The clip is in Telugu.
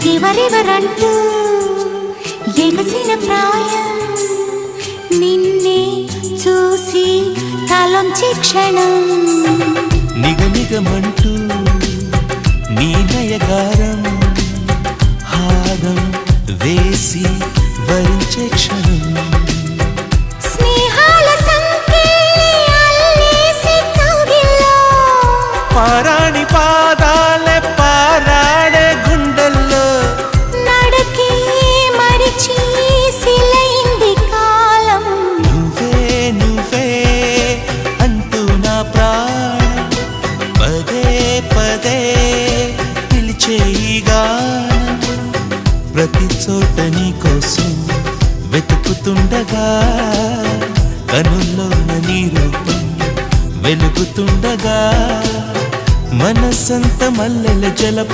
ఎవరెవరంటూ ఎగసిన ప్రాయం నిన్నే చూసి తలొంచి క్షణం నిగనిగమంటూ నీ నయగారం హారం వేసి వరించే క్షణం స్నేహాల సంకెళ్ళి అల్లేసి కౌగిల్లో పారాణి పాదాలే పారాడే గుండెల్లో నడకే మరిచి సిలైంది కాలం నువ్వే నువ్వే అంటూ నా ప్రాణం పదే పదే పిలిచే ఈ గానం ప్రతి చోట నీ కోసం వెతుకుతుండగా కనుల్లోన నీ రూపం వెలుగుతుండగా మనసంత మల్లెల జల